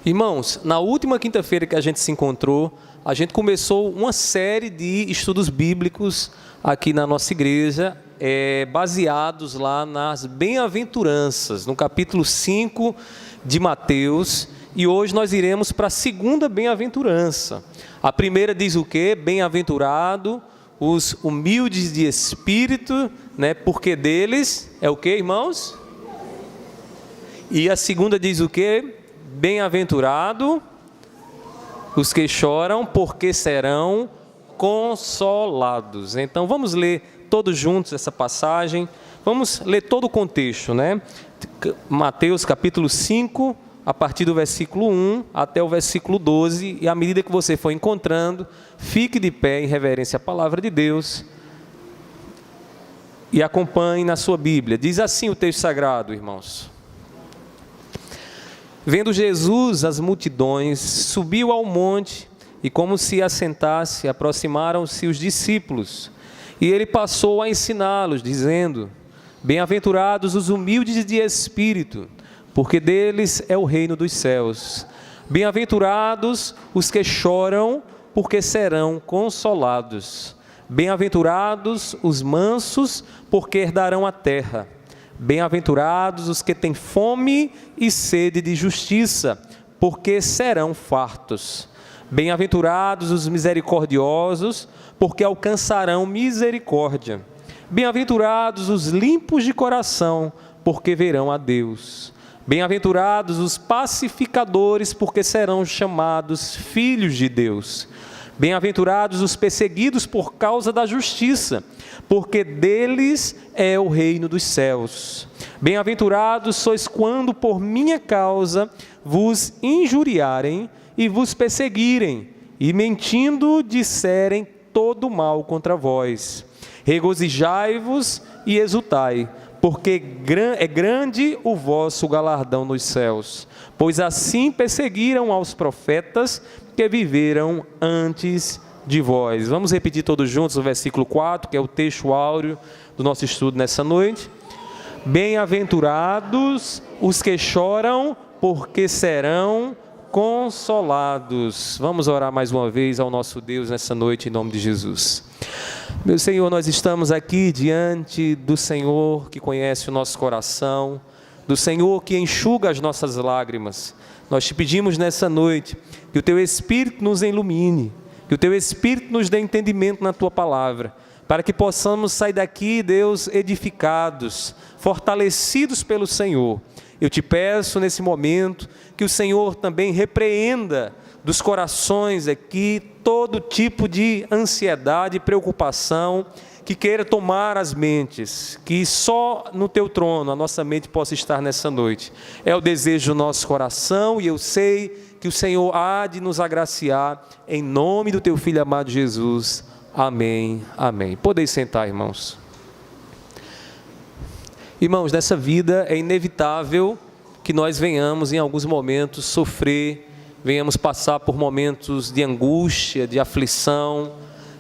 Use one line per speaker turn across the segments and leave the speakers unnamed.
Irmãos, na última quinta-feira que a gente se encontrou, a gente começou uma série de estudos bíblicos aqui na nossa igreja, baseados lá nas bem-aventuranças, no capítulo 5 de Mateus, e hoje nós iremos para a segunda bem-aventurança. A primeira diz o quê? Bem-aventurado os humildes de espírito, né? Porque deles é o quê, irmãos? E a segunda diz o quê? Bem-aventurado os que choram, porque serão consolados. Então vamos ler todos juntos essa passagem. Vamos ler todo o contexto, né? Mateus capítulo 5, a partir do versículo 1 até o versículo 12. E à medida que você for encontrando, fique de pé em reverência à palavra de Deus e acompanhe na sua Bíblia. Diz assim o texto sagrado, irmãos. Vendo Jesus as multidões, subiu ao monte e, como se assentasse, aproximaram-se os discípulos. E ele passou a ensiná-los, dizendo: Bem-aventurados os humildes de espírito, porque deles é o reino dos céus. Bem-aventurados os que choram, porque serão consolados. Bem-aventurados os mansos, porque herdarão a terra. Bem-aventurados os que têm fome e sede de justiça, porque serão fartos. Bem-aventurados os misericordiosos, porque alcançarão misericórdia. Bem-aventurados os limpos de coração, porque verão a Deus. Bem-aventurados os pacificadores, porque serão chamados filhos de Deus. Bem-aventurados os perseguidos por causa da justiça, porque deles é o reino dos céus. Bem-aventurados sois quando por minha causa vos injuriarem e vos perseguirem, e mentindo disserem todo mal contra vós. Regozijai-vos e exultai, porque é grande o vosso galardão nos céus, pois assim perseguiram aos profetas que viveram antes de vós. Vamos repetir todos juntos o versículo 4, que é o texto áureo do nosso estudo nessa noite. Bem-aventurados os que choram, porque serão consolados. Vamos orar mais uma vez ao nosso Deus nessa noite, em nome de Jesus. Meu Senhor, nós estamos aqui diante do Senhor que conhece o nosso coração, do Senhor que enxuga as nossas lágrimas. Nós te pedimos nessa noite que o Teu Espírito nos ilumine, que o Teu Espírito nos dê entendimento na Tua palavra, para que possamos sair daqui, Deus, edificados, fortalecidos pelo Senhor. Eu te peço nesse momento que o Senhor também repreenda dos corações aqui todo tipo de ansiedade e preocupação que queira tomar as mentes, que só no Teu trono a nossa mente possa estar nessa noite. É o desejo do nosso coração e eu sei que o Senhor há de nos agraciar, em nome do Teu Filho amado Jesus. Amém, amém. Podeis sentar, irmãos. Irmãos, nessa vida é inevitável que nós venhamos em alguns momentos sofrer, venhamos passar por momentos de angústia, de aflição,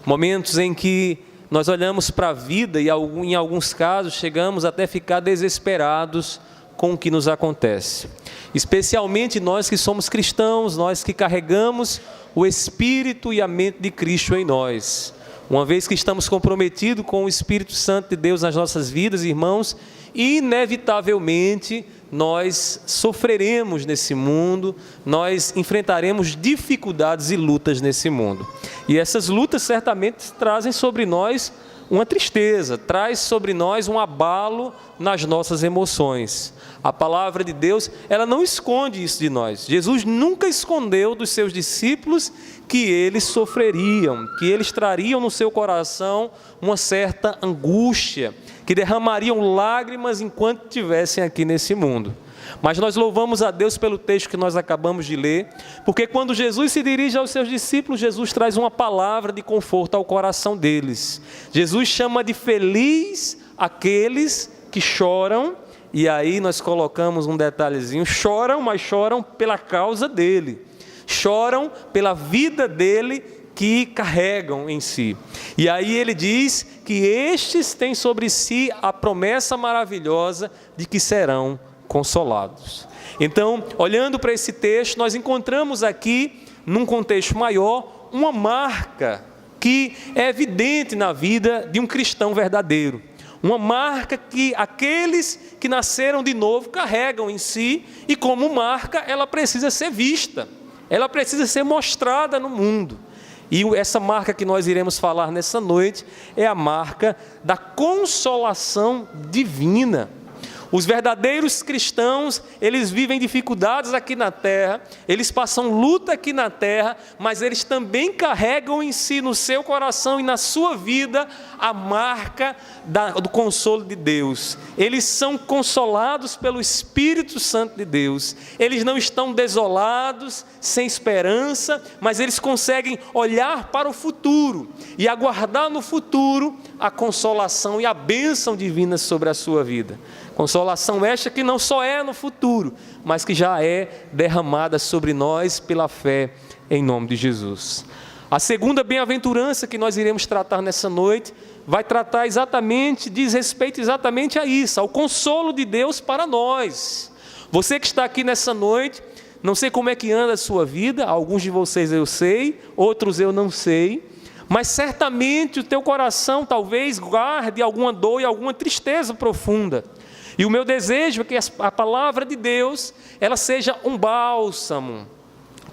momentos em que nós olhamos para a vida e em alguns casos chegamos até ficar desesperados com o que nos acontece. Especialmente nós que somos cristãos, nós que carregamos o Espírito e a mente de Cristo em nós. Uma vez que estamos comprometidos com o Espírito Santo de Deus nas nossas vidas, irmãos, inevitavelmente nós sofreremos nesse mundo, nós enfrentaremos dificuldades e lutas nesse mundo. E essas lutas certamente trazem sobre nós uma tristeza, traz sobre nós um abalo nas nossas emoções. A palavra de Deus, ela não esconde isso de nós. Jesus nunca escondeu dos seus discípulos que eles sofreriam, que eles trariam no seu coração uma certa angústia, que derramariam lágrimas enquanto estivessem aqui nesse mundo. Mas nós louvamos a Deus pelo texto que nós acabamos de ler, porque quando Jesus se dirige aos seus discípulos, Jesus traz uma palavra de conforto ao coração deles. Jesus chama de feliz aqueles que choram, e aí nós colocamos um detalhezinho: choram, mas choram pela causa dele, choram pela vida dele que carregam em si. E aí ele diz que estes têm sobre si a promessa maravilhosa de que serão consolados. Então, olhando para esse texto, nós encontramos aqui, num contexto maior, uma marca que é evidente na vida de um cristão verdadeiro. Uma marca que aqueles que nasceram de novo carregam em si, e como marca, ela precisa ser vista, ela precisa ser mostrada no mundo. E essa marca que nós iremos falar nessa noite é a marca da consolação divina. Os verdadeiros cristãos, eles vivem dificuldades aqui na terra, eles passam luta aqui na terra, mas eles também carregam em si, no seu coração e na sua vida, a marca do consolo de Deus. Eles são consolados pelo Espírito Santo de Deus. Eles não estão desolados, sem esperança, mas eles conseguem olhar para o futuro e aguardar no futuro a consolação e a bênção divina sobre a sua vida. Consolação esta que não só é no futuro, mas que já é derramada sobre nós pela fé em nome de Jesus. A segunda bem-aventurança que nós iremos tratar nessa noite, vai tratar exatamente, diz respeito exatamente a isso, ao consolo de Deus para nós. Você que está aqui nessa noite, não sei como é que anda a sua vida, alguns de vocês eu sei, outros eu não sei, mas certamente o teu coração talvez guarde alguma dor e alguma tristeza profunda. E o meu desejo é que a palavra de Deus, ela seja um bálsamo,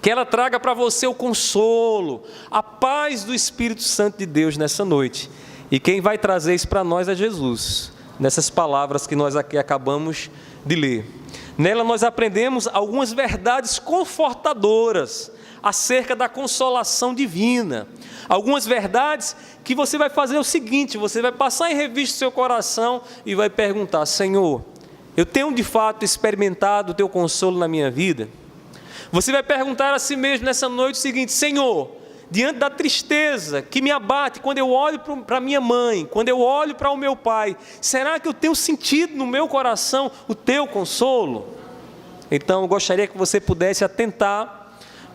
que ela traga para você o consolo, a paz do Espírito Santo de Deus nessa noite. E quem vai trazer isso para nós é Jesus, nessas palavras que nós aqui acabamos de ler. Nela nós aprendemos algumas verdades confortadoras acerca da consolação divina. Algumas verdades que você vai fazer o seguinte, você vai passar em revista o seu coração e vai perguntar: Senhor, eu tenho de fato experimentado o teu consolo na minha vida? Você vai perguntar a si mesmo nessa noite o seguinte: Senhor, diante da tristeza que me abate, quando eu olho para minha mãe, quando eu olho para o meu pai, será que eu tenho sentido no meu coração o teu consolo? Então eu gostaria que você pudesse atentar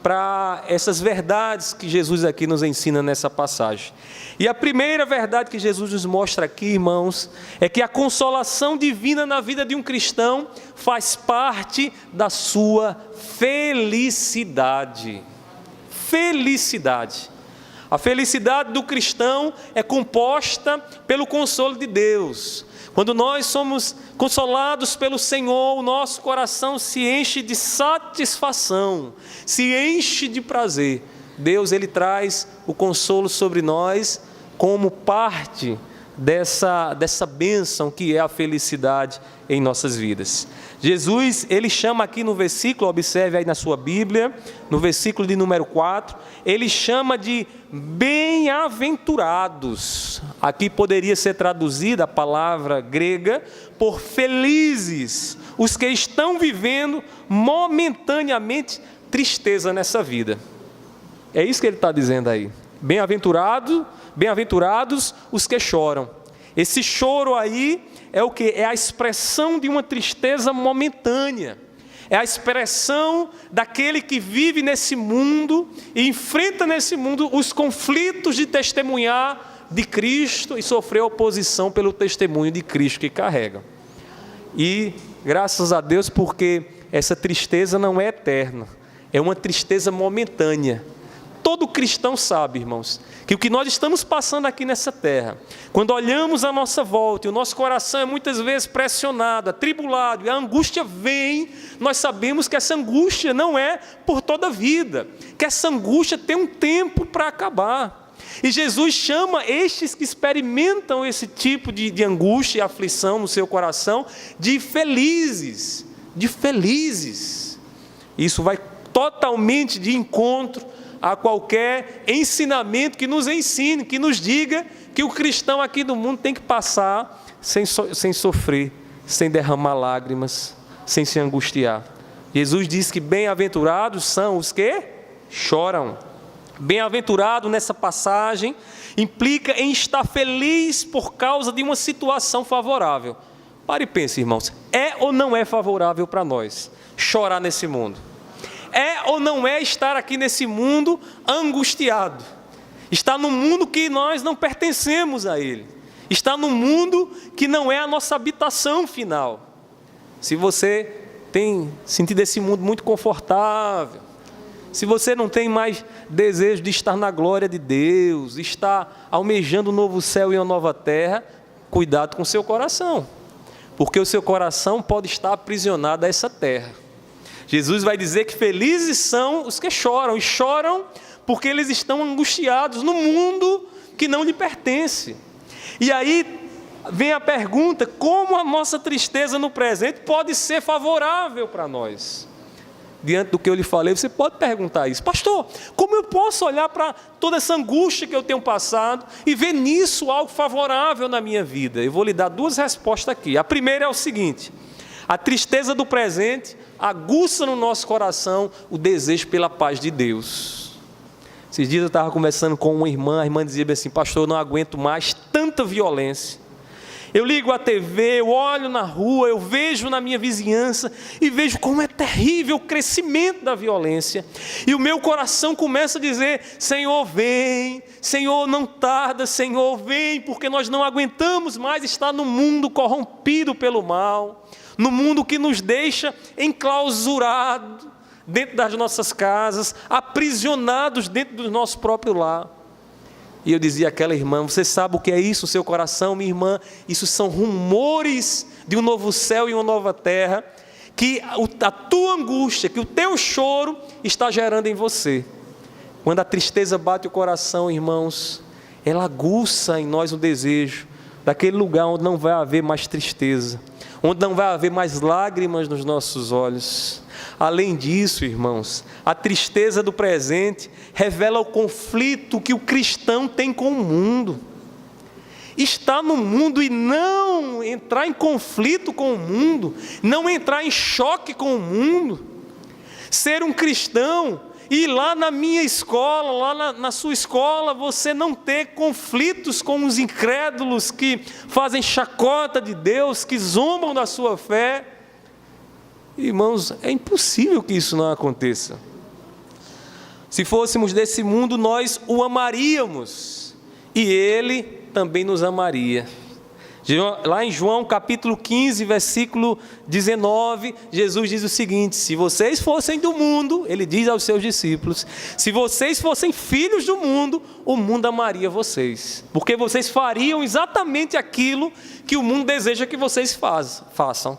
para essas verdades que Jesus aqui nos ensina nessa passagem. E a primeira verdade que Jesus nos mostra aqui, irmãos, é que a consolação divina na vida de um cristão faz parte da sua felicidade. Felicidade. A felicidade do cristão é composta pelo consolo de Deus. Quando nós somos consolados pelo Senhor, o nosso coração se enche de satisfação, se enche de prazer. Deus, Ele traz o consolo sobre nós como parte dessa bênção que é a felicidade em nossas vidas. Jesus, Ele chama aqui no versículo, observe aí na sua Bíblia, no versículo de número 4, Ele chama de bem-aventurados. Aqui poderia ser traduzida a palavra grega por felizes, os que estão vivendo momentaneamente tristeza nessa vida. É isso que Ele está dizendo aí. Bem-aventurados os que choram. Esse choro aí é o que? É a expressão de uma tristeza momentânea. É a expressão daquele que vive nesse mundo e enfrenta nesse mundo os conflitos de testemunhar de Cristo e sofrer oposição pelo testemunho de Cristo que carrega. E graças a Deus, porque essa tristeza não é eterna, é uma tristeza momentânea. Todo cristão sabe, irmãos, que o que nós estamos passando aqui nessa terra, quando olhamos à nossa volta e o nosso coração é muitas vezes pressionado, atribulado, e a angústia vem, nós sabemos que essa angústia não é por toda a vida, que essa angústia tem um tempo para acabar. E Jesus chama estes que experimentam esse tipo de angústia e aflição no seu coração de felizes, Isso vai totalmente de encontro a qualquer ensinamento que nos ensine, que nos diga que o cristão aqui do mundo tem que passar sem sofrer, sem derramar lágrimas, sem se angustiar. Jesus diz que bem-aventurados são os que choram. Bem-aventurado nessa passagem implica em estar feliz por causa de uma situação favorável. Pare e pense, irmãos, é ou não é favorável para nós chorar nesse mundo? É ou não é estar aqui nesse mundo angustiado? Está num mundo que nós não pertencemos a ele. Está num mundo que não é a nossa habitação final. se você tem sentido esse mundo muito confortável, se você não tem mais desejo de estar na glória de Deus, estar almejando um novo céu e uma nova terra, cuidado com o seu coração, porque o seu coração pode estar aprisionado a essa terra. Jesus vai dizer que felizes são os que choram, e choram porque eles estão angustiados no mundo que não lhe pertence. E aí vem a pergunta: como a nossa tristeza no presente pode ser favorável para nós? Diante do que eu lhe falei, você pode perguntar isso: pastor, como eu posso olhar para toda essa angústia que eu tenho passado e ver nisso algo favorável na minha vida? Eu vou lhe dar duas respostas aqui. A primeira é o seguinte: a tristeza do presente aguça no nosso coração o desejo pela paz de Deus. Esses dias eu estava conversando com uma irmã, a irmã dizia assim: pastor, eu não aguento mais tanta violência. Eu ligo a TV, eu olho na rua, eu vejo na minha vizinhança e vejo como é terrível o crescimento da violência. E o meu coração começa a dizer: Senhor, vem, Senhor, não tarda, Senhor, vem, porque nós não aguentamos mais estar no mundo corrompido pelo mal, no mundo que nos deixa enclausurados dentro das nossas casas, aprisionados dentro do nosso próprio lar. E eu dizia àquela irmã: você sabe o que é isso, o seu coração, minha irmã? Isso são rumores de um novo céu e uma nova terra, que a tua angústia, que o teu choro está gerando em você. Quando a tristeza bate o coração, irmãos, ela aguça em nós o desejo daquele lugar onde não vai haver mais tristeza, onde não vai haver mais lágrimas nos nossos olhos. Além disso, irmãos, a tristeza do presente revela o conflito que o cristão tem com o mundo. Estar no mundo e não entrar em conflito com o mundo, não entrar em choque com o mundo, ser um cristão e lá na minha escola, lá na sua escola, você não ter conflitos com os incrédulos que fazem chacota de Deus, que zombam da sua fé. Irmãos, é impossível que isso não aconteça. Se fôssemos desse mundo, nós o amaríamos, e Ele também nos amaria. Lá em João capítulo 15, versículo 19, Jesus diz o seguinte: se vocês fossem do mundo, Ele diz aos seus discípulos, se vocês fossem filhos do mundo, o mundo amaria vocês, porque vocês fariam exatamente aquilo que o mundo deseja que vocês façam.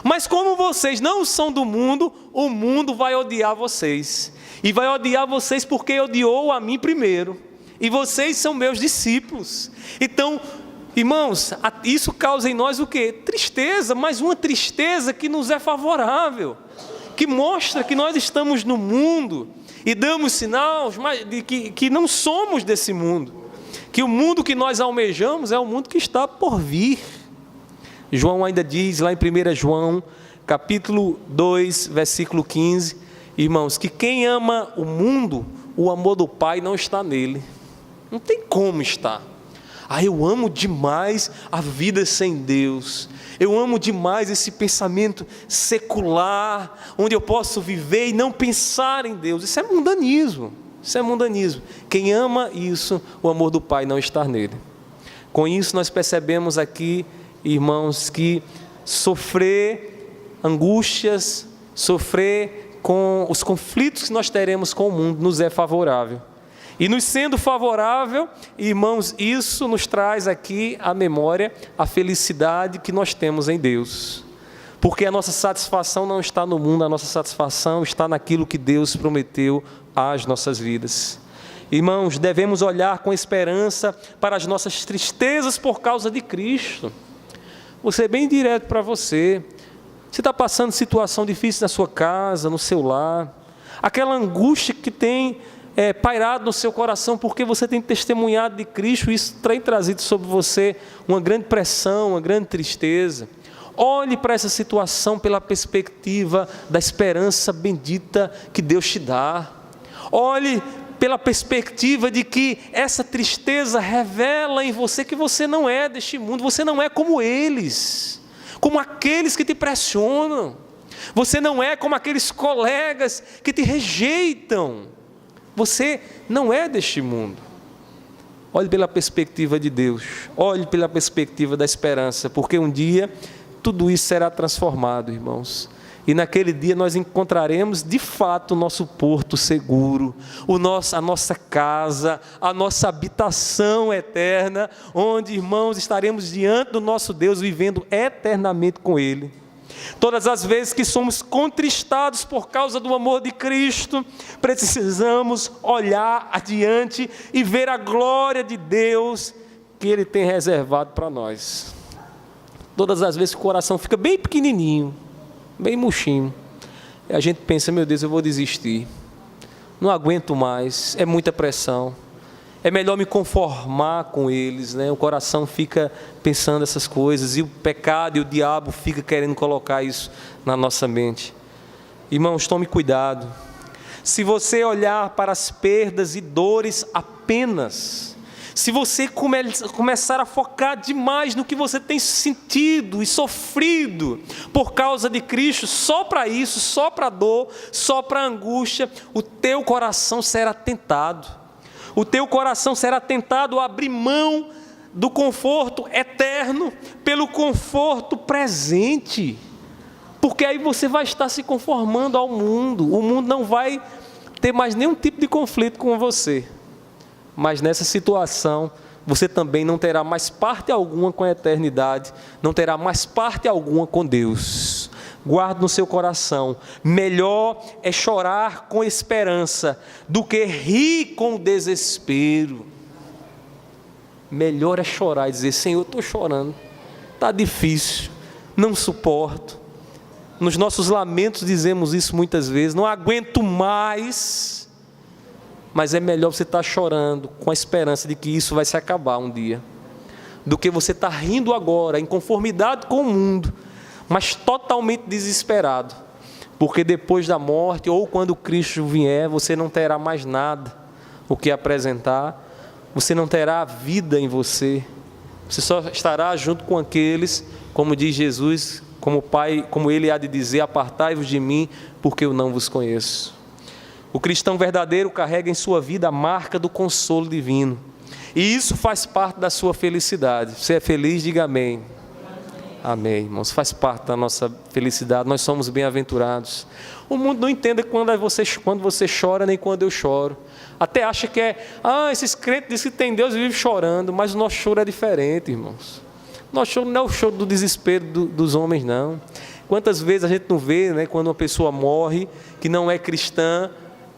Mas como vocês não são do mundo, o mundo vai odiar vocês, e vai odiar vocês porque odiou a mim primeiro, e vocês são meus discípulos. Então, irmãos, isso causa em nós o quê? Tristeza, mas uma tristeza que nos é favorável, que mostra que nós estamos no mundo e damos sinais de que não somos desse mundo, que o mundo que nós almejamos é o mundo que está por vir. João ainda diz lá em 1 João capítulo 2, versículo 15, irmãos, que quem ama o mundo, o amor do Pai não está nele. Não tem como estar. Eu amo demais a vida sem Deus, eu amo demais esse pensamento secular, onde eu posso viver e não pensar em Deus. Isso é mundanismo, isso é mundanismo. Quem ama isso, o amor do Pai não está nele. Com isso nós percebemos aqui, irmãos, que sofrer angústias, sofrer com os conflitos que nós teremos com o mundo nos é favorável. E nos sendo favorável, irmãos, isso nos traz aqui à memória a felicidade que nós temos em Deus. Porque a nossa satisfação não está no mundo, a nossa satisfação está naquilo que Deus prometeu às nossas vidas. Irmãos, devemos olhar com esperança para as nossas tristezas por causa de Cristo. Vou ser bem direto para você. Você está passando situação difícil na sua casa, no seu lar, aquela angústia que tem pairado no seu coração porque você tem testemunhado de Cristo, isso tem trazido sobre você uma grande pressão, uma grande tristeza. Olhe para essa situação pela perspectiva da esperança bendita que Deus te dá. Olhe pela perspectiva de que essa tristeza revela em você que você não é deste mundo, você não é como eles, como aqueles que te pressionam, você não é como aqueles colegas que te rejeitam, você não é deste mundo. Olhe pela perspectiva de Deus, olhe pela perspectiva da esperança, porque um dia tudo isso será transformado, irmãos. E naquele dia nós encontraremos de fato o nosso porto seguro, a nossa casa, a nossa habitação eterna, onde, irmãos, estaremos diante do nosso Deus, vivendo eternamente com Ele. Todas as vezes que somos contristados por causa do amor de Cristo, precisamos olhar adiante e ver a glória de Deus que Ele tem reservado para nós. Todas as vezes que o coração fica bem pequenininho, bem murchinho, a gente pensa, meu Deus, eu vou desistir, não aguento mais, é muita pressão, é melhor me conformar com eles, né? O coração fica pensando essas coisas, e o pecado e o diabo fica querendo colocar isso na nossa mente. Irmãos, tome cuidado. Se você olhar para as perdas e dores apenas, se você começar a focar demais no que você tem sentido e sofrido por causa de Cristo, só para isso, só para a dor, só para a angústia, o teu coração será tentado. O teu coração será tentado a abrir mão do conforto eterno pelo conforto presente. Porque aí você vai estar se conformando ao mundo. O mundo não vai ter mais nenhum tipo de conflito com você. Mas nessa situação, você também não terá mais parte alguma com a eternidade, não terá mais parte alguma com Deus. Guarde no seu coração, melhor é chorar com esperança do que rir com desespero. Melhor é chorar e dizer, Senhor, eu estou chorando, está difícil, não suporto. Nos nossos lamentos dizemos isso muitas vezes, não aguento mais. Mas é melhor você estar chorando com a esperança de que isso vai se acabar um dia, do que você estar rindo agora, em conformidade com o mundo, mas totalmente desesperado, porque depois da morte, ou quando Cristo vier, você não terá mais nada o que apresentar, você não terá vida em você, você só estará junto com aqueles, como diz Jesus, como Pai, como Ele há de dizer, apartai-vos de mim, porque eu não vos conheço. O cristão verdadeiro carrega em sua vida a marca do consolo divino. E isso faz parte da sua felicidade. Você é feliz? Diga amém. Amém, irmãos. Faz parte da nossa felicidade. Nós somos bem-aventurados. O mundo não entende quando você chora, nem quando eu choro. Até acha que esses crentes dizem que tem Deus e vivem chorando. Mas o nosso choro é diferente, irmãos. Nosso choro não é o choro do desespero dos homens, não. Quantas vezes a gente não vê, né, quando uma pessoa morre, que não é cristã,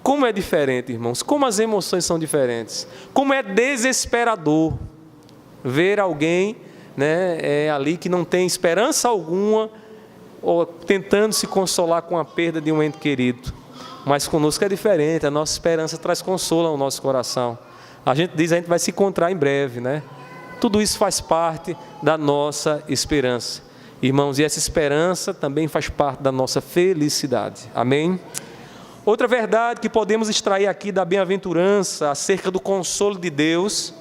como é diferente, irmãos, como as emoções são diferentes, como é desesperador ver alguém, né, ali que não tem esperança alguma, ou tentando se consolar com a perda de um ente querido. Mas conosco é diferente, a nossa esperança traz consolo ao nosso coração. A gente diz, a gente vai se encontrar em breve, né? Tudo isso faz parte da nossa esperança, irmãos, e essa esperança também faz parte da nossa felicidade, amém? Outra verdade que podemos extrair aqui da bem-aventurança acerca do consolo de Deus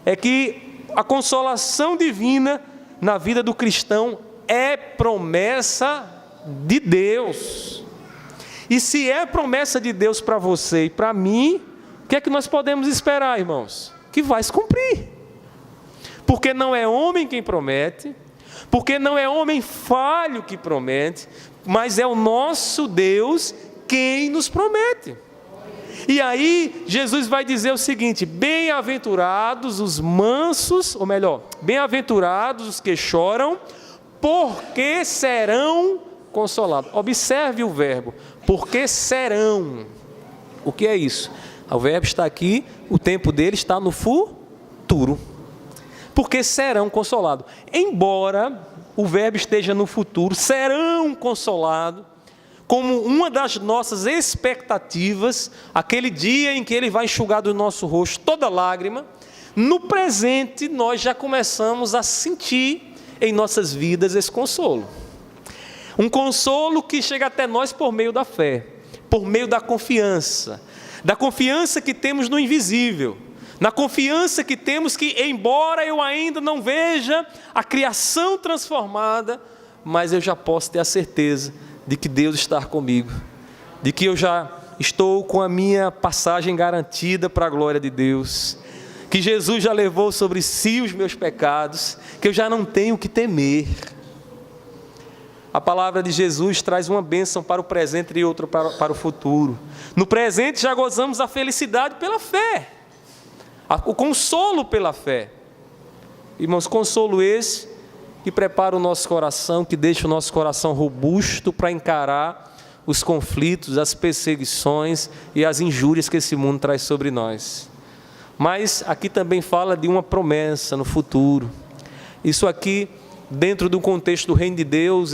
é que a consolação divina na vida do cristão é promessa de Deus. E se é promessa de Deus para você e para mim, o que é que nós podemos esperar, irmãos? Que vai se cumprir. Porque não é homem quem promete, porque não é homem falho que promete, mas é o nosso Deus quem nos promete. E aí Jesus vai dizer o seguinte: bem-aventurados os mansos, ou melhor, bem-aventurados os que choram, porque serão consolados. Observe o verbo, porque serão. O que é isso? O verbo está aqui, o tempo dele está no futuro. Porque serão consolados. Embora o verbo esteja no futuro, serão consolados, como uma das nossas expectativas, aquele dia em que Ele vai enxugar do nosso rosto toda lágrima. No presente nós já começamos a sentir em nossas vidas esse consolo. Um consolo que chega até nós por meio da fé, por meio da confiança que temos no invisível, na confiança que temos que, embora eu ainda não veja a criação transformada, mas eu já posso ter a certeza de que Deus está comigo, de que eu já estou com a minha passagem garantida para a glória de Deus, que Jesus já levou sobre si os meus pecados, que eu já não tenho o que temer. a palavra de Jesus traz uma bênção para o presente e outra para o futuro. No presente já gozamos a felicidade pela fé, o consolo pela fé. Irmãos, consolo esse que prepara o nosso coração, que deixa o nosso coração robusto para encarar os conflitos, as perseguições e as injúrias que esse mundo traz sobre nós. Mas aqui também fala de uma promessa no futuro. Isso aqui, dentro do contexto do reino de Deus,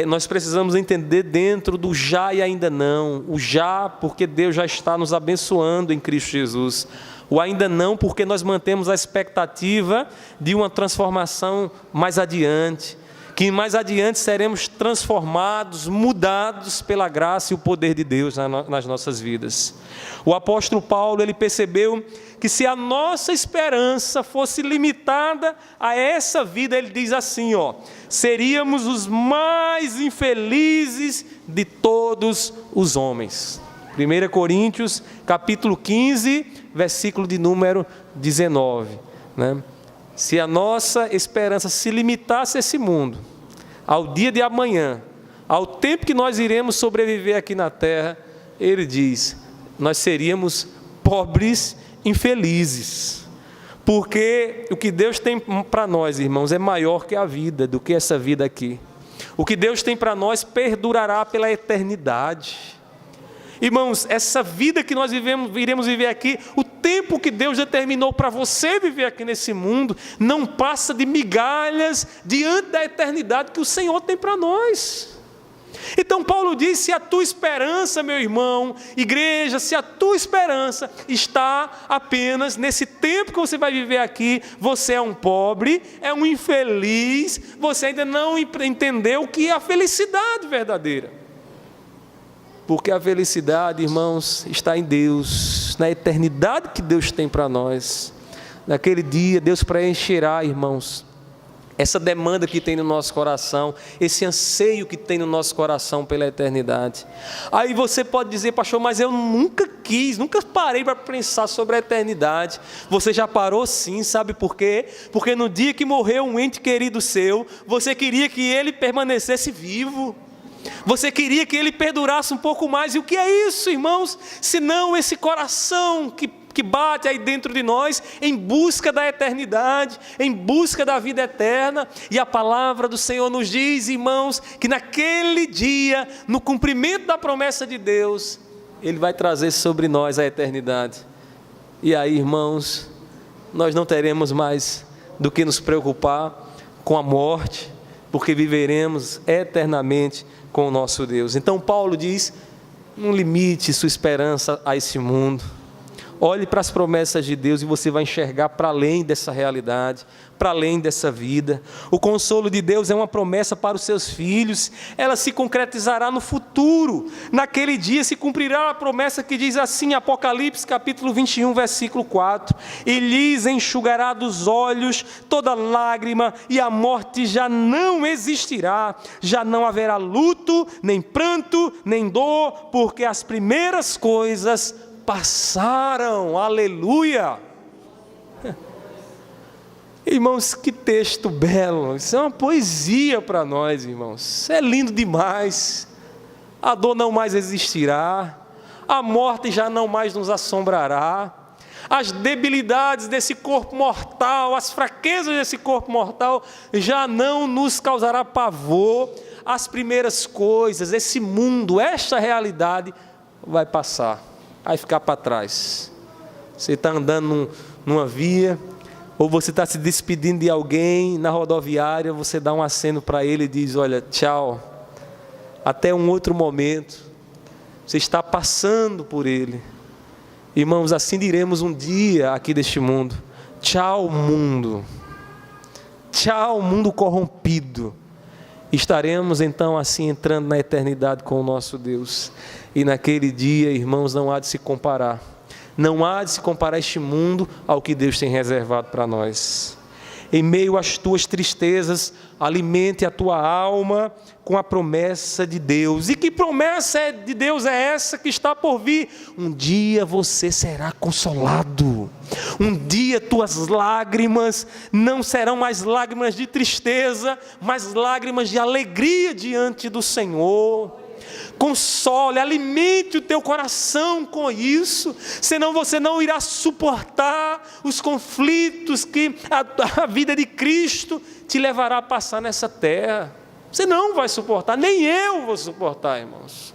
nós precisamos entender dentro do já e ainda não. O já, porque Deus já está nos abençoando em Cristo Jesus. O ainda não, porque nós mantemos a expectativa de uma transformação mais adiante. Que mais adiante seremos transformados, mudados pela graça e o poder de Deus nas nossas vidas. O apóstolo Paulo, ele percebeu que se a nossa esperança fosse limitada a essa vida, ele diz assim, seríamos os mais infelizes de todos os homens. 1 Coríntios, capítulo 15, versículo de número 19, né? Se a nossa esperança se limitasse a esse mundo, ao dia de amanhã, ao tempo que nós iremos sobreviver aqui na terra, ele diz, nós seríamos pobres, infelizes, porque o que Deus tem para nós, irmãos, é maior que a vida, do que essa vida aqui. O que Deus tem para nós perdurará pela eternidade. Irmãos, essa vida que nós iremos viver aqui, o tempo que Deus determinou para você viver aqui nesse mundo, não passa de migalhas diante da eternidade que o Senhor tem para nós. Então Paulo diz, se a tua esperança, meu irmão, igreja, se a tua esperança está apenas nesse tempo que você vai viver aqui, você é um pobre, é um infeliz, você ainda não entendeu o que é a felicidade verdadeira. Porque a felicidade, irmãos, está em Deus, na eternidade que Deus tem para nós. Naquele dia, Deus preencherá, irmãos, essa demanda que tem no nosso coração, esse anseio que tem no nosso coração pela eternidade. Aí você pode dizer, pastor, mas eu nunca parei para pensar sobre a eternidade. Você já parou sim, sabe por quê? Porque no dia que morreu um ente querido seu, você queria que ele permanecesse vivo. Você queria que ele perdurasse um pouco mais. E o que é isso, irmãos? Senão esse coração que bate aí dentro de nós, em busca da eternidade, em busca da vida eterna. E a palavra do Senhor nos diz, irmãos, que naquele dia, no cumprimento da promessa de Deus, Ele vai trazer sobre nós a eternidade. E aí, irmãos, nós não teremos mais do que nos preocupar com a morte, porque viveremos eternamente com o nosso Deus. Então Paulo diz, não limite sua esperança a esse mundo. Olhe para as promessas de Deus e você vai enxergar para além dessa realidade, para além dessa vida. O consolo de Deus é uma promessa para os seus filhos, ela se concretizará no futuro. Naquele dia se cumprirá a promessa que diz assim, Apocalipse capítulo 21, versículo 4. E lhes enxugará dos olhos toda lágrima, e a morte já não existirá. Já não haverá luto, nem pranto, nem dor, porque as primeiras coisas passaram, aleluia. Irmãos, que texto belo, isso é uma poesia para nós, irmãos, isso é lindo demais. A dor não mais existirá, a morte já não mais nos assombrará, as debilidades desse corpo mortal, as fraquezas desse corpo mortal já não nos causará pavor. As primeiras coisas, esse mundo, esta realidade vai passar, vai ficar para trás. Você está andando numa via, ou você está se despedindo de alguém na rodoviária, você dá um aceno para ele e diz, olha, tchau, até um outro momento. Você está passando por ele. Irmãos, assim diremos um dia aqui deste mundo, tchau mundo, tchau mundo corrompido. Estaremos então assim entrando na eternidade com o nosso Deus. E naquele dia, irmãos, não há de se comparar. Não há de se comparar este mundo ao que Deus tem reservado para nós. em meio às tuas tristezas, alimente a tua alma com a promessa de Deus. E que promessa de Deus é essa que está por vir? Um dia você será consolado. Um dia tuas lágrimas não serão mais lágrimas de tristeza, mas lágrimas de alegria diante do Senhor. Console, alimente o teu coração com isso, senão você não irá suportar os conflitos que a vida de Cristo te levará a passar nessa terra. Você não vai suportar, nem eu vou suportar, irmãos.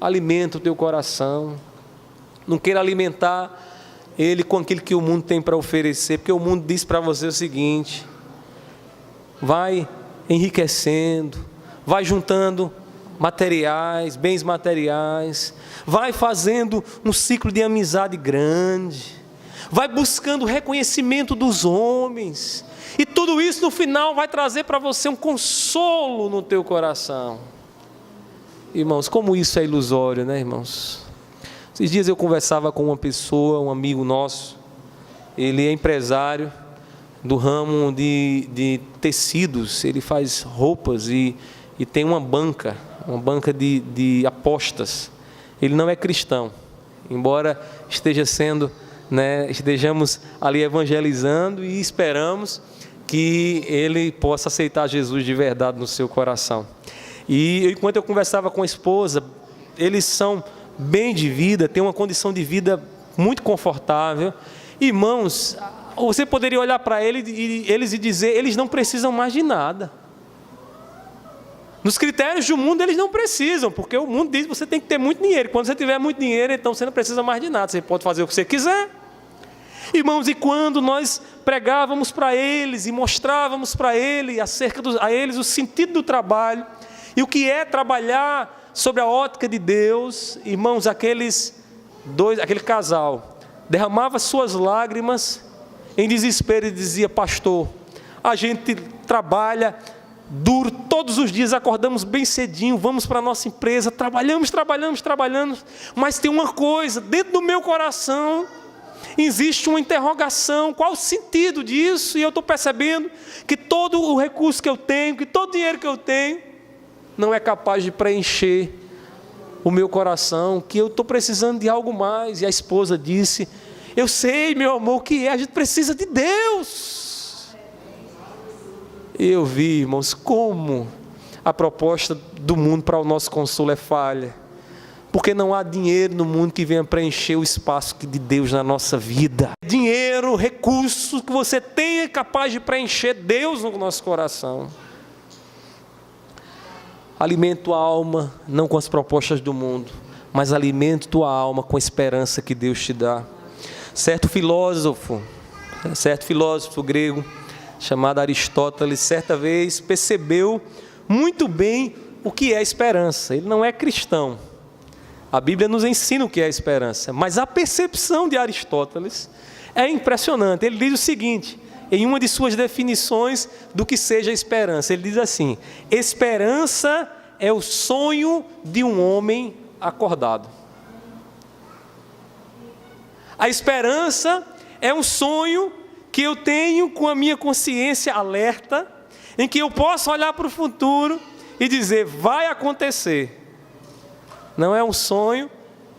Alimenta o teu coração, não queira alimentar ele com aquilo que o mundo tem para oferecer, porque o mundo diz para você o seguinte: vai enriquecendo, vai juntando materiais, bens materiais, vai fazendo um ciclo de amizade grande, vai buscando o reconhecimento dos homens, e tudo isso no final vai trazer para você um consolo no teu coração. Irmãos, como isso é ilusório, né, irmãos? Esses dias eu conversava com uma pessoa, um amigo nosso, ele é empresário do ramo de tecidos, ele faz roupas e tem uma banca de apostas. Ele não é cristão, embora estejamos ali evangelizando e esperamos que ele possa aceitar Jesus de verdade no seu coração. E enquanto eu conversava com a esposa, eles são bem de vida, têm uma condição de vida muito confortável. Irmãos, você poderia olhar para eles e dizer: eles não precisam mais de nada. Nos critérios do mundo eles não precisam, porque o mundo diz que você tem que ter muito dinheiro. Quando você tiver muito dinheiro, então você não precisa mais de nada, você pode fazer o que você quiser. Irmãos, e quando nós pregávamos para eles e mostrávamos para eles a eles o sentido do trabalho e o que é trabalhar sobre a ótica de Deus, irmãos, aquele casal derramava suas lágrimas em desespero e dizia: pastor, a gente trabalha duro, todos os dias acordamos bem cedinho, vamos para a nossa empresa, trabalhamos, mas tem uma coisa, dentro do meu coração existe uma interrogação: qual o sentido disso? E eu estou percebendo que todo o recurso que eu tenho, que todo o dinheiro que eu tenho, não é capaz de preencher o meu coração, que eu estou precisando de algo mais. E a esposa disse: eu sei, meu amor, que a gente precisa de Deus. Eu vi, irmãos, como a proposta do mundo para o nosso consolo é falha, porque não há dinheiro no mundo que venha preencher o espaço de Deus na nossa vida. Dinheiro, recursos que você tenha capaz de preencher Deus no nosso coração. Alimente tua alma não com as propostas do mundo, mas alimente tua alma com a esperança que Deus te dá. Certo filósofo grego, chamado Aristóteles, certa vez percebeu muito bem o que é esperança. Ele não é cristão. A Bíblia nos ensina o que é esperança, mas a percepção de Aristóteles é impressionante. Ele diz o seguinte, em uma de suas definições do que seja esperança, ele diz assim: esperança é o sonho de um homem acordado. A esperança é um sonho que eu tenho com a minha consciência alerta, em que eu posso olhar para o futuro e dizer: vai acontecer. Não é um sonho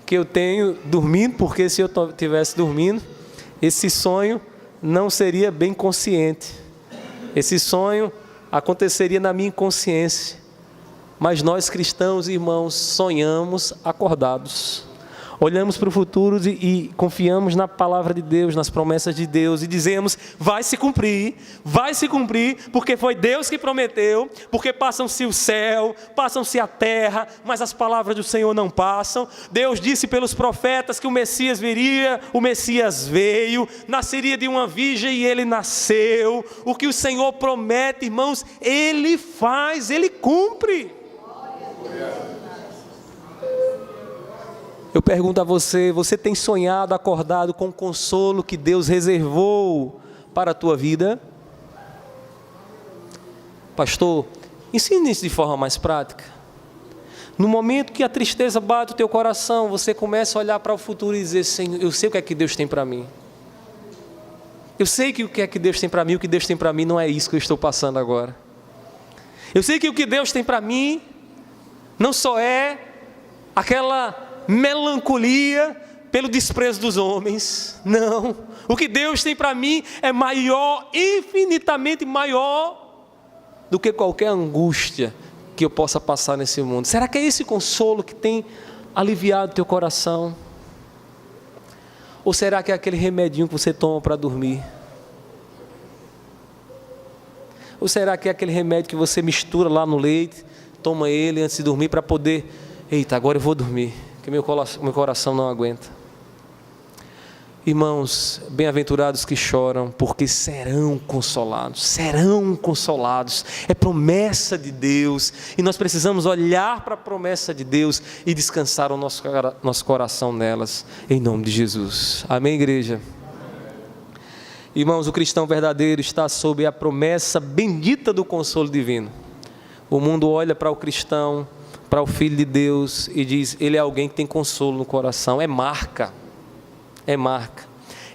que eu tenho dormindo, porque se eu estivesse dormindo, esse sonho não seria bem consciente. Esse sonho aconteceria na minha inconsciência. Mas nós cristãos, irmãos, sonhamos acordados. Olhamos para o futuro e confiamos na palavra de Deus, nas promessas de Deus, e dizemos: vai se cumprir, porque foi Deus que prometeu, porque passam-se o céu, passam-se a terra, mas as palavras do Senhor não passam. Deus disse pelos profetas que o Messias viria, o Messias veio, nasceria de uma virgem e ele nasceu. O que o Senhor promete, irmãos, Ele faz, Ele cumpre. Eu pergunto a você: você tem sonhado, acordado com o consolo que Deus reservou para a tua vida? Pastor, ensine isso de forma mais prática. No momento que a tristeza bate o teu coração, você começa a olhar para o futuro e dizer: Senhor, eu sei o que é que Deus tem para mim. Eu sei que o que é que Deus tem para mim, o que Deus tem para mim não é isso que eu estou passando agora. Eu sei que o que Deus tem para mim não só é aquela melancolia pelo desprezo dos homens. Não. O que Deus tem para mim é maior, infinitamente maior do que qualquer angústia que eu possa passar nesse mundo. Será que é esse consolo que tem aliviado teu coração? Ou será que é aquele remedinho que você toma para dormir? Ou será que é aquele remédio que você mistura lá no leite, toma ele antes de dormir para poder... Eita, agora eu vou dormir, que meu coração não aguenta. Irmãos, bem-aventurados que choram, porque serão consolados. Serão consolados. É promessa de Deus. E nós precisamos olhar para a promessa de Deus e descansar o nosso coração nelas, em nome de Jesus. Amém, igreja? Irmãos, o cristão verdadeiro está sob a promessa bendita do consolo divino. O mundo olha para o cristão, para o Filho de Deus e diz, ele é alguém que tem consolo no coração. É marca. É marca.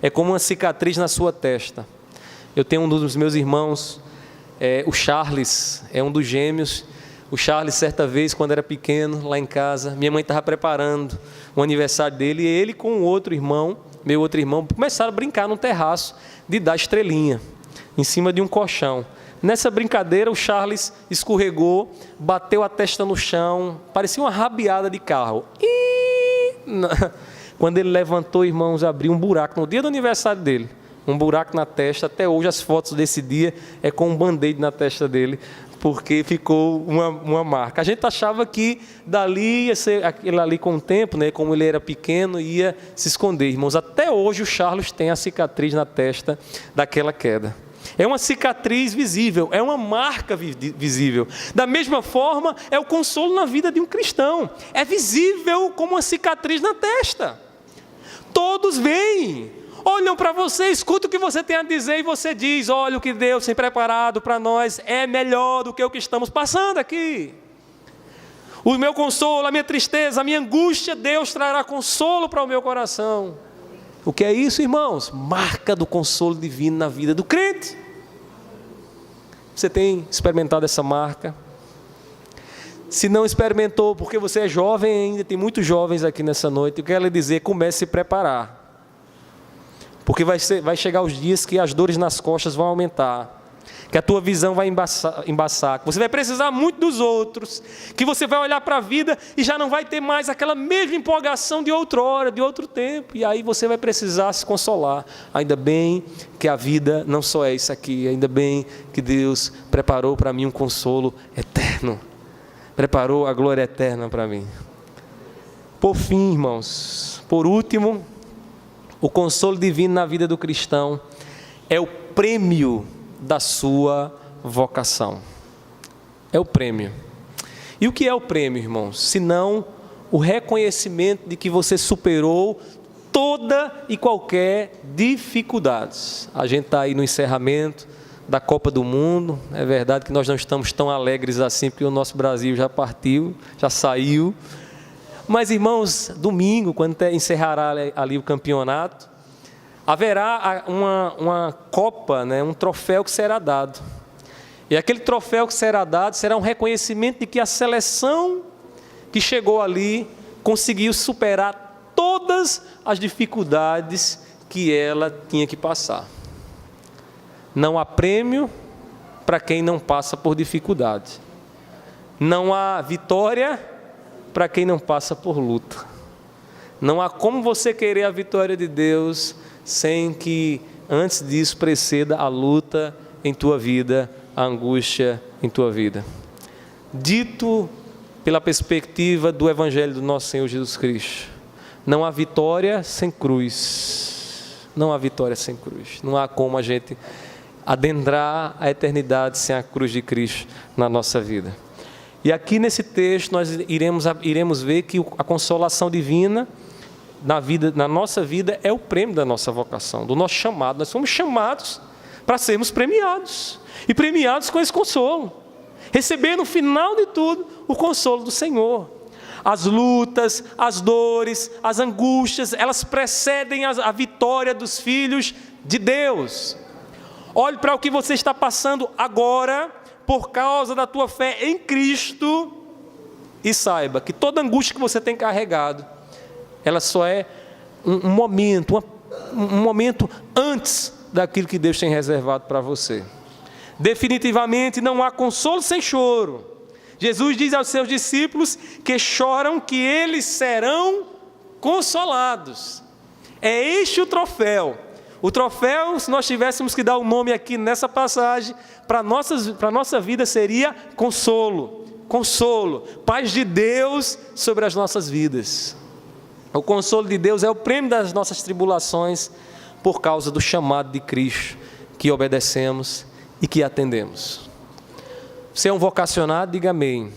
É como uma cicatriz na sua testa. Eu tenho um dos meus irmãos, o Charles, é um dos gêmeos. O Charles, certa vez, quando era pequeno, lá em casa, minha mãe estava preparando o aniversário dele, e ele com o outro irmão, meu outro irmão, começaram a brincar no terraço de dar estrelinha, em cima de um colchão. Nessa brincadeira, o Charles escorregou, bateu a testa no chão, parecia uma rabiada de carro. Quando ele levantou, irmãos, abriu um buraco no dia do aniversário dele. Um buraco na testa. Até hoje as fotos desse dia é com um band-aid na testa dele, porque ficou uma marca. A gente achava que dali ia ser aquilo ali com o tempo, né? Como ele era pequeno, ia se esconder. Irmãos, até hoje o Charles tem a cicatriz na testa daquela queda. É uma cicatriz visível, é uma marca visível. Da mesma forma, é o consolo na vida de um cristão. É visível como uma cicatriz na testa. Todos veem, olham para você, escutam o que você tem a dizer e você diz, olha o que Deus tem preparado para nós, é melhor do que o que estamos passando aqui. O meu consolo, a minha tristeza, a minha angústia, Deus trará consolo para o meu coração. O que é isso, irmãos? Marca do consolo divino na vida do crente. Você tem experimentado essa marca? Se não experimentou, porque você é jovem ainda, tem muitos jovens aqui nessa noite, eu quero lhe dizer, comece a se preparar. Porque vai chegar os dias que as dores nas costas vão aumentar, que a tua visão vai embaçar, que você vai precisar muito dos outros, que você vai olhar para a vida e já não vai ter mais aquela mesma empolgação de outrora, de outro tempo, e aí você vai precisar se consolar. Ainda bem que a vida não só é isso aqui, ainda bem que Deus preparou para mim um consolo eterno, preparou a glória eterna para mim. Por fim, irmãos, por último, o consolo divino na vida do cristão é o prêmio da sua vocação. É o prêmio. E o que é o prêmio, irmãos? Senão o reconhecimento de que você superou toda e qualquer dificuldades. A gente está aí no encerramento da Copa do Mundo. É verdade que nós não estamos tão alegres assim, porque o nosso Brasil já partiu, já saiu. Mas, irmãos, domingo, quando encerrará ali o campeonato, haverá uma Copa, né, um troféu que será dado. E aquele troféu que será dado será um reconhecimento de que a seleção que chegou ali conseguiu superar todas as dificuldades que ela tinha que passar. Não há prêmio para quem não passa por dificuldade. Não há vitória para quem não passa por luta. Não há como você querer a vitória de Deus sem que antes disso preceda a luta em tua vida, a angústia em tua vida. Dito pela perspectiva do Evangelho do nosso Senhor Jesus Cristo, não há vitória sem cruz. Não há vitória sem cruz. Não há como a gente adentrar a eternidade sem a cruz de Cristo na nossa vida. E aqui nesse texto nós iremos ver que a consolação divina na nossa vida é o prêmio da nossa vocação, do nosso chamado. Nós somos chamados para sermos premiados, e premiados com esse consolo, receber no final de tudo o consolo do Senhor. As lutas, as dores, as angústias, elas precedem a vitória dos filhos de Deus. Olhe para o que você está passando agora, por causa da tua fé em Cristo, e saiba que toda angústia que você tem carregado, ela só é um momento antes daquilo que Deus tem reservado para você. Definitivamente não há consolo sem choro. Jesus diz aos seus discípulos que choram, que eles serão consolados. É este o troféu. O troféu, se nós tivéssemos que dar um nome aqui nessa passagem, para a nossa vida seria consolo. Consolo, paz de Deus sobre as nossas vidas. O consolo de Deus é o prêmio das nossas tribulações, por causa do chamado de Cristo, que obedecemos e que atendemos. Você é um vocacionado? Diga amém.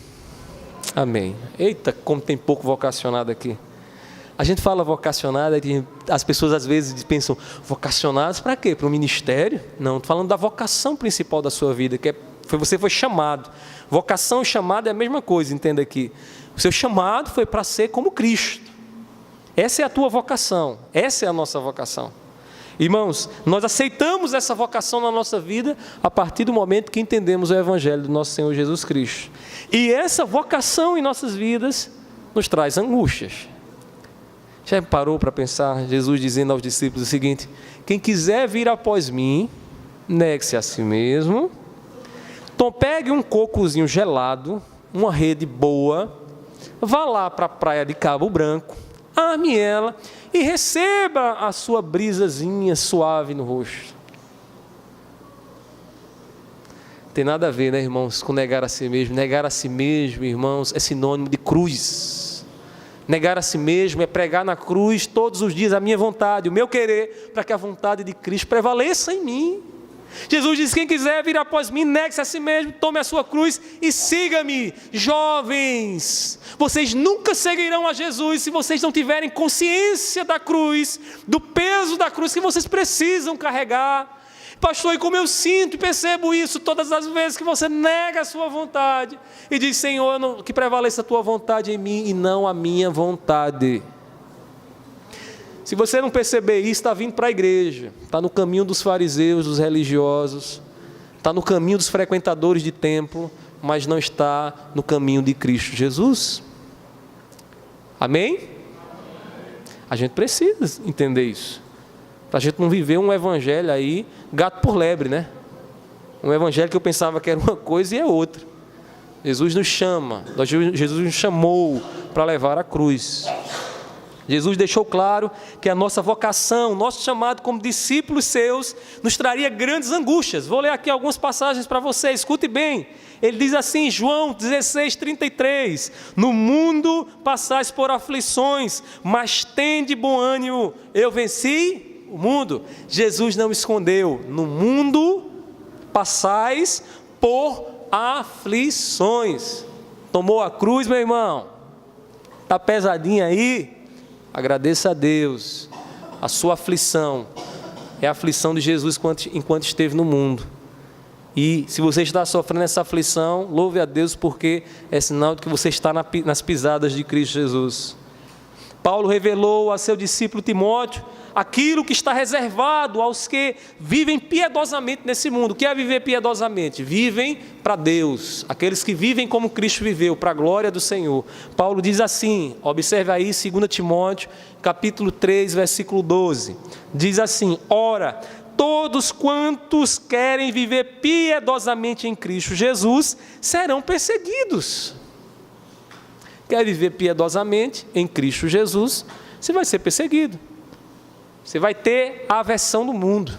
Amém. Eita, como tem pouco vocacionado aqui. A gente fala vocacionado, as pessoas às vezes pensam, vocacionados para quê? Para o ministério? Não, estou falando da vocação principal da sua vida, que você foi chamado. Vocação e chamado é a mesma coisa, entenda aqui. O seu chamado foi para ser como Cristo. Essa é a tua vocação, essa é a nossa vocação. Irmãos, nós aceitamos essa vocação na nossa vida a partir do momento que entendemos o Evangelho do nosso Senhor Jesus Cristo. E essa vocação em nossas vidas nos traz angústias. Já parou para pensar Jesus dizendo aos discípulos o seguinte: quem quiser vir após mim, negue-se a si mesmo, então pegue um cocozinho gelado, uma rede boa, vá lá para a praia de Cabo Branco, arme ela e receba a sua brisazinha suave no rosto. Tem nada a ver, né, irmãos, com negar a si mesmo. Negar a si mesmo, irmãos, é sinônimo de cruz. Negar a si mesmo é pregar na cruz todos os dias a minha vontade, o meu querer, para que a vontade de Cristo prevaleça em mim. Jesus diz: quem quiser vir após mim, negue-se a si mesmo, tome a sua cruz e siga-me. Jovens, vocês nunca seguirão a Jesus se vocês não tiverem consciência da cruz, do peso da cruz que vocês precisam carregar. Pastor, e como eu sinto e percebo isso todas as vezes que você nega a sua vontade e diz: Senhor, que prevaleça a tua vontade em mim e não a minha vontade. Se você não perceber isso, está vindo para a igreja, está no caminho dos fariseus, dos religiosos, está no caminho dos frequentadores de templo, mas não está no caminho de Cristo Jesus. Amém? A gente precisa entender isso, para a gente não viver um evangelho aí, gato por lebre, né? Um evangelho que eu pensava que era uma coisa e é outra. Jesus nos chama, Jesus nos chamou para levar a cruz. Jesus deixou claro que a nossa vocação, nosso chamado como discípulos seus, nos traria grandes angústias. Vou ler aqui algumas passagens para você, escute bem. Ele diz assim, João 16:33, no mundo passais por aflições, mas tende bom ânimo, eu venci o mundo. Jesus não escondeu, no mundo passais por aflições. Tomou a cruz, meu irmão? Está pesadinho aí? Agradeça a Deus. A sua aflição é a aflição de Jesus enquanto esteve no mundo. E se você está sofrendo essa aflição, louve a Deus, porque é sinal de que você está nas pisadas de Cristo Jesus. Paulo revelou a seu discípulo Timóteo aquilo que está reservado aos que vivem piedosamente nesse mundo. O que é viver piedosamente? Vivem para Deus, aqueles que vivem como Cristo viveu, para a glória do Senhor. Paulo diz assim, observe aí 2 Timóteo, capítulo 3, versículo 12. Diz assim, ora, todos quantos querem viver piedosamente em Cristo Jesus, serão perseguidos. Quer viver piedosamente em Cristo Jesus, você vai ser perseguido. Você vai ter a aversão do mundo.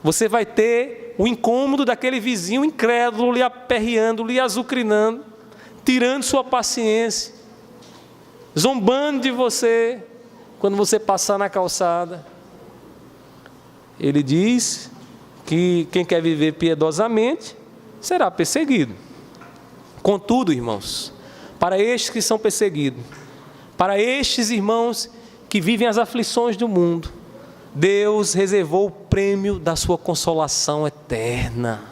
Você vai ter o incômodo daquele vizinho incrédulo, lhe aperreando, lhe azucrinando, tirando sua paciência, zombando de você, quando você passar na calçada. Ele diz que quem quer viver piedosamente será perseguido. Contudo, irmãos, para estes que são perseguidos, para estes irmãos que vivem as aflições do mundo, Deus reservou o prêmio da sua consolação eterna.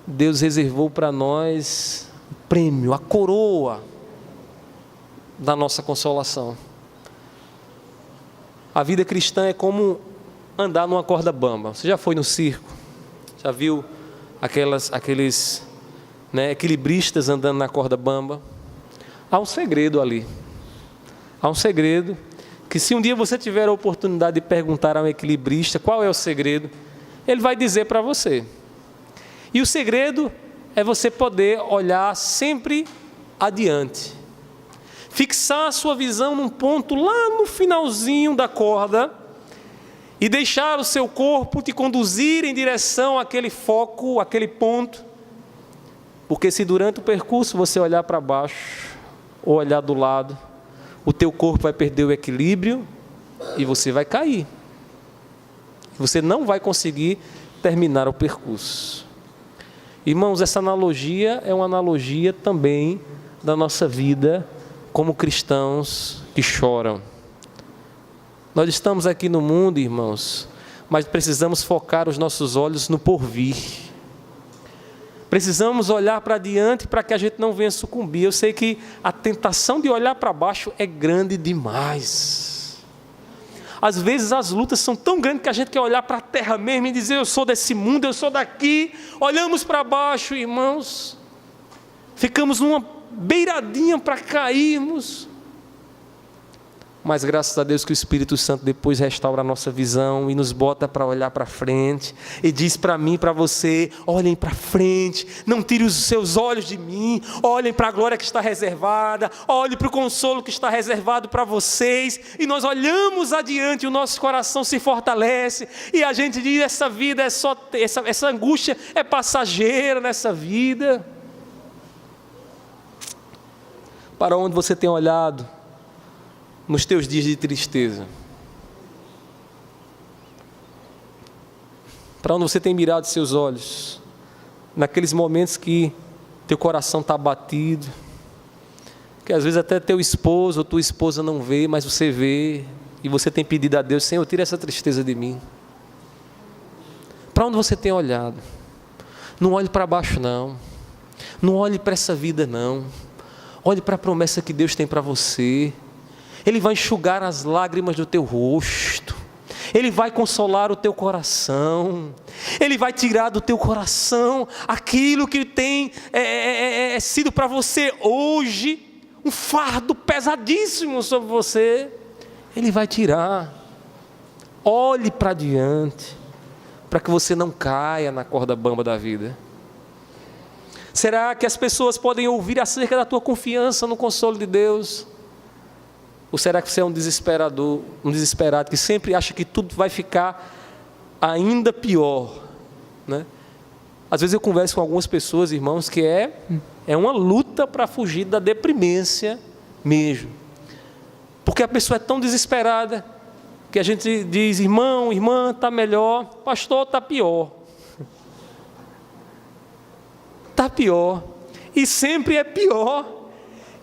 Deus reservou para nós o prêmio, a coroa da nossa consolação. A vida cristã é como andar numa corda bamba. Você já foi no circo? Já viu aqueles equilibristas andando na corda bamba? Há um segredo ali. Há um segredo que, se um dia você tiver a oportunidade de perguntar a um equilibrista qual é o segredo, ele vai dizer para você. E o segredo é você poder olhar sempre adiante. Fixar a sua visão num ponto lá no finalzinho da corda e deixar o seu corpo te conduzir em direção àquele foco, àquele ponto. Porque se durante o percurso você olhar para baixo ou olhar do lado, o teu corpo vai perder o equilíbrio e você vai cair. Você não vai conseguir terminar o percurso. Irmãos, essa analogia é uma analogia também da nossa vida como cristãos que choram. Nós estamos aqui no mundo, irmãos, mas precisamos focar os nossos olhos no porvir. Precisamos olhar para diante para que a gente não venha sucumbir. Eu sei que a tentação de olhar para baixo é grande demais. Às vezes as lutas são tão grandes que a gente quer olhar para a terra mesmo e dizer: eu sou desse mundo, eu sou daqui. Olhamos para baixo, irmãos, ficamos numa beiradinha para cairmos. Mas graças a Deus que o Espírito Santo depois restaura a nossa visão e nos bota para olhar para frente. E diz para mim e para você: olhem para frente, não tire os seus olhos de mim, olhem para a glória que está reservada, olhem para o consolo que está reservado para vocês. E nós olhamos adiante, o nosso coração se fortalece e a gente diz: essa vida é só, essa angústia é passageira nessa vida. Para onde você tem olhado nos teus dias de tristeza? Para onde você tem mirado seus olhos? Naqueles momentos que teu coração está abatido, que às vezes até teu esposo ou tua esposa não vê, mas você vê, e você tem pedido a Deus: Senhor, tira essa tristeza de mim. Para onde você tem olhado? Não olhe para baixo não, não olhe para essa vida não, olhe para a promessa que Deus tem para você. Ele vai enxugar as lágrimas do teu rosto, Ele vai consolar o teu coração, Ele vai tirar do teu coração aquilo que tem sido para você hoje um fardo pesadíssimo sobre você. Ele vai tirar. Olhe para diante, para que você não caia na corda bamba da vida. Será que as pessoas podem ouvir acerca da tua confiança no consolo de Deus? Ou será que você é um desesperado que sempre acha que tudo vai ficar ainda pior, né? Às vezes eu converso com algumas pessoas, irmãos, que é uma luta para fugir da deprimência mesmo. Porque a pessoa é tão desesperada que a gente diz: irmão, irmã, está melhor, pastor, está pior. Está pior. E sempre é pior.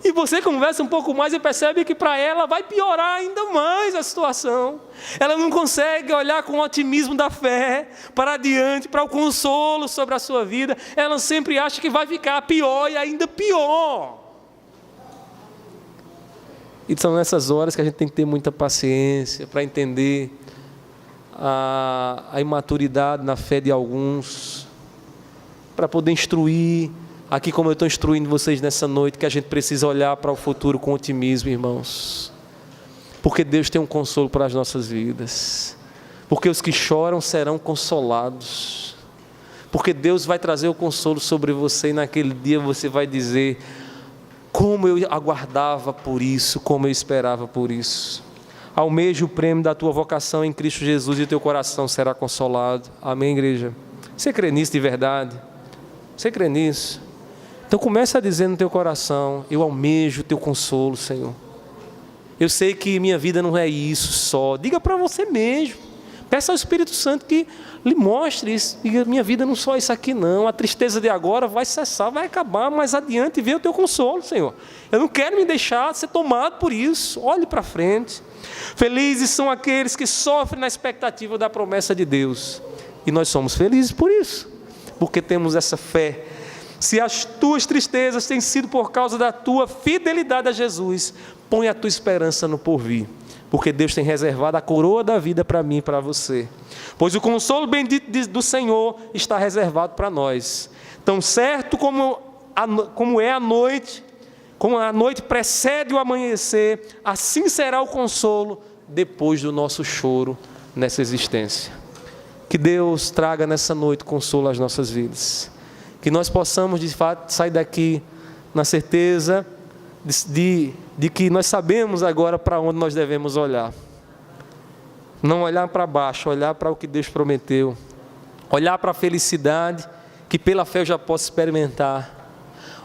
E você conversa um pouco mais e percebe que para ela vai piorar ainda mais a situação. Ela não consegue olhar com o otimismo da fé para adiante, para o consolo sobre a sua vida. Ela sempre acha que vai ficar pior e ainda pior. E são nessas horas que a gente tem que ter muita paciência para entender a imaturidade na fé de alguns, para poder instruir. Aqui, como eu estou instruindo vocês nessa noite, que a gente precisa olhar para o futuro com otimismo, irmãos. Porque Deus tem um consolo para as nossas vidas. Porque os que choram serão consolados. Porque Deus vai trazer o consolo sobre você, e naquele dia você vai dizer: como eu aguardava por isso, como eu esperava por isso. Almeja o prêmio da tua vocação em Cristo Jesus e o teu coração será consolado. Amém, igreja? Você crê nisso de verdade? Você crê nisso? Então comece a dizer no teu coração: eu almejo o teu consolo, Senhor. Eu sei que minha vida não é isso só. Diga para você mesmo. Peça ao Espírito Santo que lhe mostre isso. Diga: minha vida não é só isso aqui não. A tristeza de agora vai cessar, vai acabar. Mais adiante vem o teu consolo, Senhor. Eu não quero me deixar ser tomado por isso. Olhe para frente. Felizes são aqueles que sofrem na expectativa da promessa de Deus. E nós somos felizes por isso, porque temos essa fé. Se as tuas tristezas têm sido por causa da tua fidelidade a Jesus, põe a tua esperança no porvir, porque Deus tem reservado a coroa da vida para mim e para você. Pois o consolo bendito do Senhor está reservado para nós. Tão certo como é a noite, como a noite precede o amanhecer, assim será o consolo depois do nosso choro nessa existência. Que Deus traga nessa noite consolo às nossas vidas. Que nós possamos, de fato, sair daqui na certeza de que nós sabemos agora para onde nós devemos olhar. Não olhar para baixo, olhar para o que Deus prometeu. Olhar para a felicidade que pela fé eu já posso experimentar.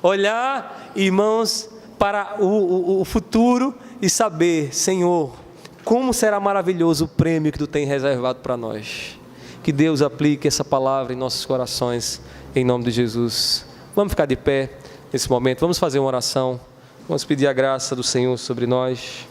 Olhar, irmãos, para o futuro e saber, Senhor, como será maravilhoso o prêmio que Tu tem reservado para nós. Que Deus aplique essa palavra em nossos corações, em nome de Jesus. Vamos ficar de pé nesse momento, vamos fazer uma oração, vamos pedir a graça do Senhor sobre nós.